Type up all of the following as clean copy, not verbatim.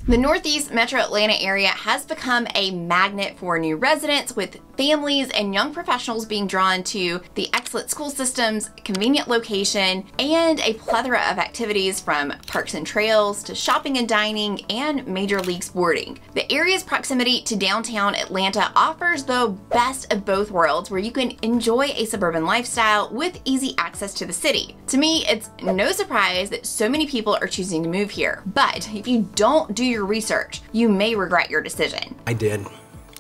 The Northeast Metro Atlanta area has become a magnet for new residents, with families and young professionals being drawn to the excellent school systems, convenient location, and a plethora of activities from parks and trails to shopping and dining and major league sporting. The area's proximity to downtown Atlanta offers the best of both worlds, where you can enjoy a suburban lifestyle with easy access to the city. To me, it's no surprise that so many people are choosing to move here, but if you don't do your research, you may regret your decision. I did,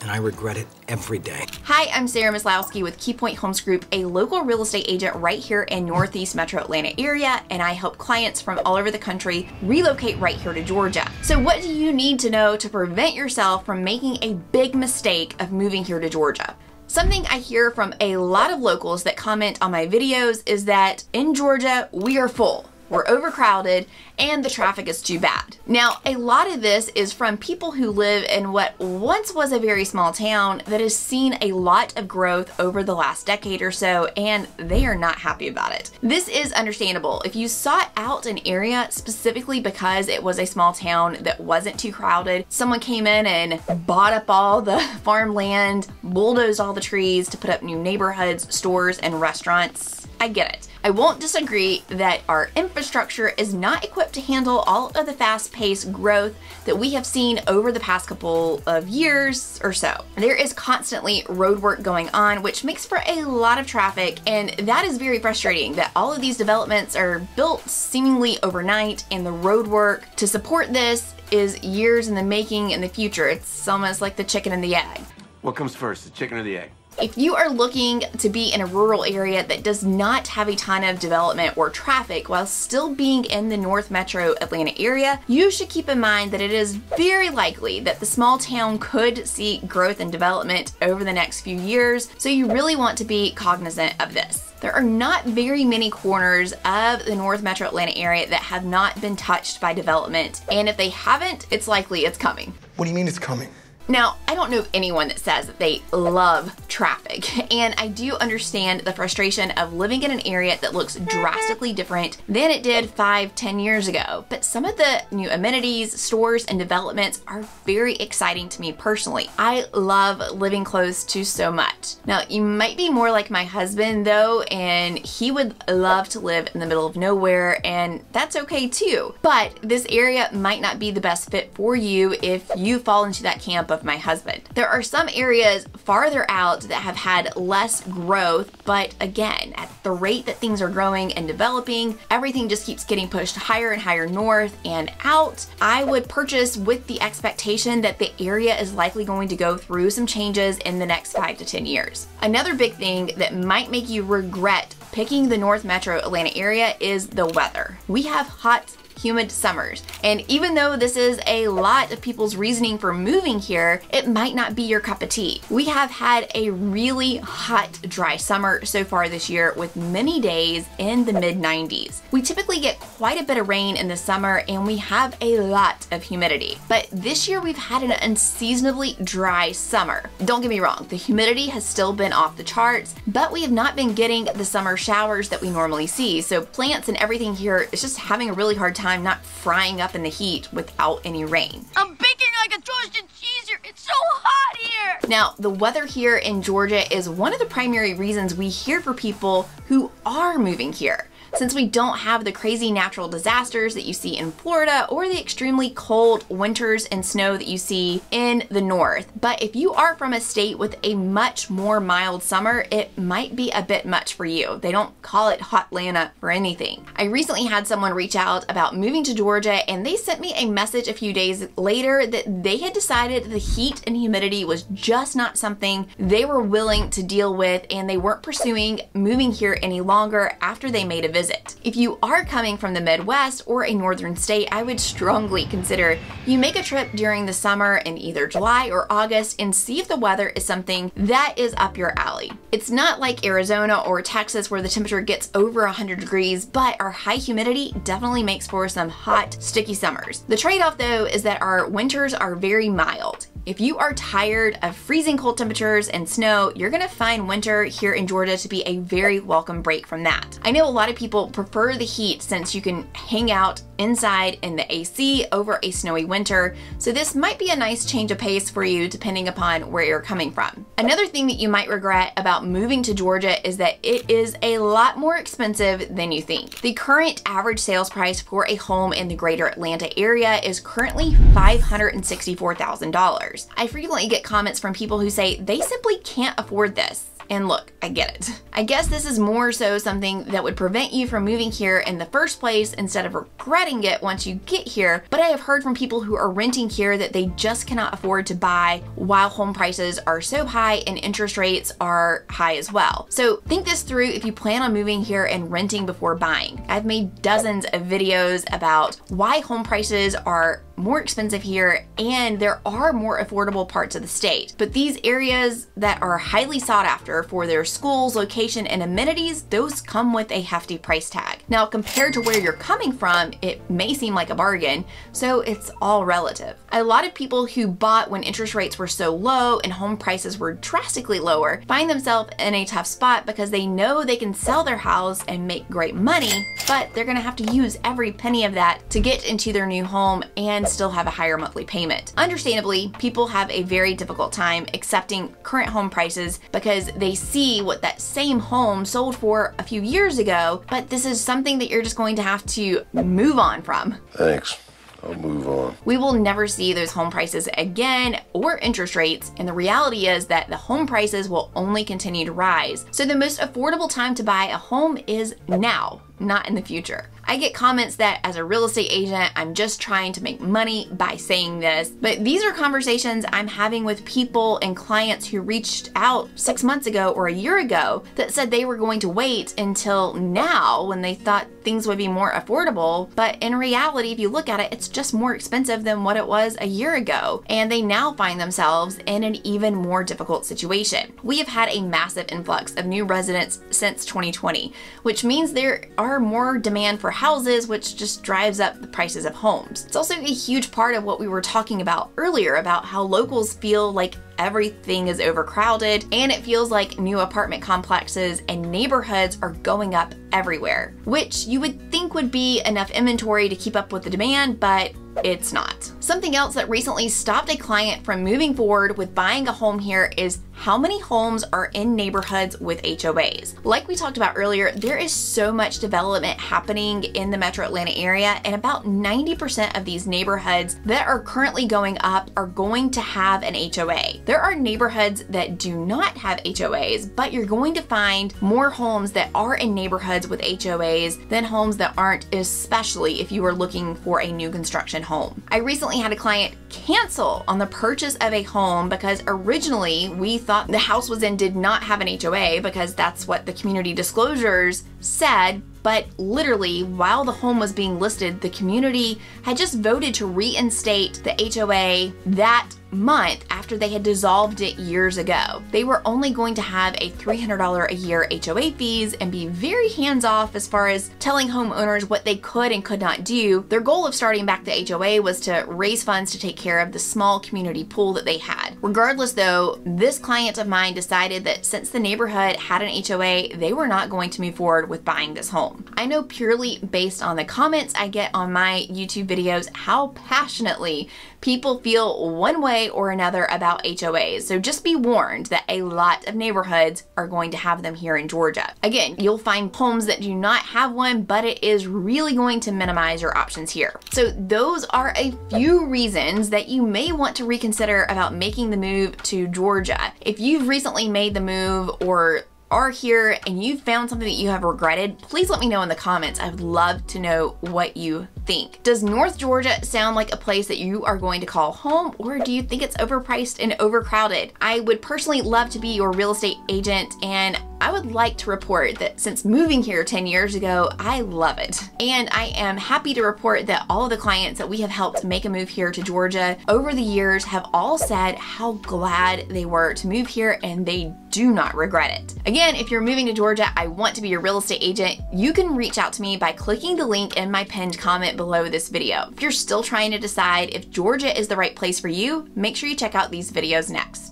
and I regret it every day. Hi, I'm Sarah Maslowski with KeyPoint Homes Group, a local real estate agent right here in Northeast Metro Atlanta area, and I help clients from all over the country relocate right here to Georgia. So what do you need to know to prevent yourself from making a big mistake of moving here to Georgia? Something I hear from a lot of locals that comment on my videos is that in Georgia, we are full. We're overcrowded, and the traffic is too bad. Now, a lot of this is from people who live in what once was a very small town that has seen a lot of growth over the last decade or so, and they are not happy about it. This is understandable. If you sought out an area specifically because it was a small town that wasn't too crowded, someone came in and bought up all the farmland, bulldozed all the trees to put up new neighborhoods, stores, and restaurants, I get it. I won't disagree that our infrastructure is not equipped to handle all of the fast-paced growth that we have seen over the past couple of years or so. There is constantly road work going on, which makes for a lot of traffic, and that is very frustrating that all of these developments are built seemingly overnight, and the road work to support this is years in the making in the future. It's almost like the chicken and the egg. What comes first, the chicken or the egg? If you are looking to be in a rural area that does not have a ton of development or traffic while still being in the North Metro Atlanta area, you should keep in mind that it is very likely that the small town could see growth and development over the next few years, so you really want to be cognizant of this. There are not very many corners of the North Metro Atlanta area that have not been touched by development, and if they haven't, it's likely it's coming. What do you mean it's coming? Now, I don't know anyone that says that they love traffic, and I do understand the frustration of living in an area that looks drastically different than it did 5-10 years ago, but some of the new amenities, stores, and developments are very exciting to me personally. I love living close to so much. Now, you might be more like my husband though, and he would love to live in the middle of nowhere, and that's okay too. But this area might not be the best fit for you if you fall into that camp of my husband. There are some areas farther out that have had less growth, but again, at the rate that things are growing and developing, everything just keeps getting pushed higher and higher north and out. I would purchase with the expectation that the area is likely going to go through some changes in the next 5 to 10 years. Another big thing that might make you regret picking the North Metro Atlanta area is the weather. We have hot, humid summers, and even though this is a lot of people's reasoning for moving here, it might not be your cup of tea. We have had a really hot, dry summer so far this year, with many days in the mid-90s. We typically get quite a bit of rain in the summer, and we have a lot of humidity, but this year we've had an unseasonably dry summer. Don't get me wrong, the humidity has still been off the charts, but we have not been getting the summer showers that we normally see, so plants and everything here is just having a really hard time not frying up in the heat without any rain. I'm baking like a toasted cheese here. It's so hot here. Now, the weather here in Georgia is one of the primary reasons we hear for people who are moving here. Since we don't have the crazy natural disasters that you see in Florida or the extremely cold winters and snow that you see in the north. But if you are from a state with a much more mild summer, it might be a bit much for you. They don't call it Hotlanta for anything. I recently had someone reach out about moving to Georgia, and they sent me a message a few days later that they had decided the heat and humidity was just not something they were willing to deal with, and they weren't pursuing moving here any longer after they made a visit. If you are coming from the Midwest or a northern state, I would strongly consider you make a trip during the summer in either July or August and see if the weather is something that is up your alley. It's not like Arizona or Texas where the temperature gets over 100 degrees, but our high humidity definitely makes for some hot, sticky summers. The trade-off though is that our winters are very mild. If you are tired of freezing cold temperatures and snow, you're gonna find winter here in Georgia to be a very welcome break from that. I know a lot of people prefer the heat since you can hang out inside in the AC over a snowy winter, so this might be a nice change of pace for you depending upon where you're coming from. Another thing that you might regret about moving to Georgia is that it is a lot more expensive than you think. The current average sales price for a home in the greater Atlanta area is currently $564,000. I frequently get comments from people who say they simply can't afford this. And look, I get it. I guess this is more so something that would prevent you from moving here in the first place instead of regretting it once you get here, but I have heard from people who are renting here that they just cannot afford to buy while home prices are so high and interest rates are high as well. So think this through if you plan on moving here and renting before buying. I've made dozens of videos about why home prices are more expensive here and there are more affordable parts of the state. But these areas that are highly sought after for their schools, location, and amenities, those come with a hefty price tag. Now, compared to where you're coming from, it may seem like a bargain, so it's all relative. A lot of people who bought when interest rates were so low and home prices were drastically lower find themselves in a tough spot because they know they can sell their house and make great money, but they're gonna have to use every penny of that to get into their new home and still have a higher monthly payment. Understandably, people have a very difficult time accepting current home prices because they see what that same home sold for a few years ago, but this is something that you're just going to have to move on from. Thanks. I'll move on. We will never see those home prices again or interest rates, and the reality is that the home prices will only continue to rise. So the most affordable time to buy a home is now, not in the future. I get comments that as a real estate agent, I'm just trying to make money by saying this, but these are conversations I'm having with people and clients who reached out 6 months ago or a year ago that said they were going to wait until now when they thought things would be more affordable. But in reality, if you look at it, it's just more expensive than what it was a year ago. And they now find themselves in an even more difficult situation. We have had a massive influx of new residents since 2020, which means there are more demand for houses, which just drives up the prices of homes. It's also a huge part of what we were talking about earlier about how locals feel like everything is overcrowded, and it feels like new apartment complexes and neighborhoods are going up everywhere, which you would think would be enough inventory to keep up with the demand, but it's not. Something else that recently stopped a client from moving forward with buying a home here is how many homes are in neighborhoods with HOAs. Like we talked about earlier, there is so much development happening in the metro Atlanta area, and about 90% of these neighborhoods that are currently going up are going to have an HOA. There are neighborhoods that do not have HOAs, but you're going to find more homes that are in neighborhoods with HOAs than homes that aren't, especially if you are looking for a new construction home. I recently had a client cancel on the purchase of a home because originally we thought the house was in did not have an HOA because that's what the community disclosures said. But literally, while the home was being listed, the community had just voted to reinstate the HOA that month after they had dissolved it years ago. They were only going to have a $300 a year HOA fees and be very hands-off as far as telling homeowners what they could and could not do. Their goal of starting back the HOA was to raise funds to take care of the small community pool that they had. Regardless though, this client of mine decided that since the neighborhood had an HOA, they were not going to move forward with buying this home. I know purely based on the comments I get on my YouTube videos how passionately people feel one way or another about HOAs, so just be warned that a lot of neighborhoods are going to have them here in Georgia. Again, you'll find homes that do not have one, but it is really going to minimize your options here. So those are a few reasons that you may want to reconsider about making the move to Georgia. If you've recently made the move or are here and you've found something that you have regretted, please let me know in the comments. I would love to know what you think. Does North Georgia sound like a place that you are going to call home, or do you think it's overpriced and overcrowded? I would personally love to be your real estate agent, and I would like to report that since moving here 10 years ago, I love it. And I am happy to report that all of the clients that we have helped make a move here to Georgia over the years have all said how glad they were to move here, and they do not regret it. Again, if you're moving to Georgia, I want to be your real estate agent, you can reach out to me by clicking the link in my pinned comment below this video. If you're still trying to decide if Georgia is the right place for you, make sure you check out these videos next.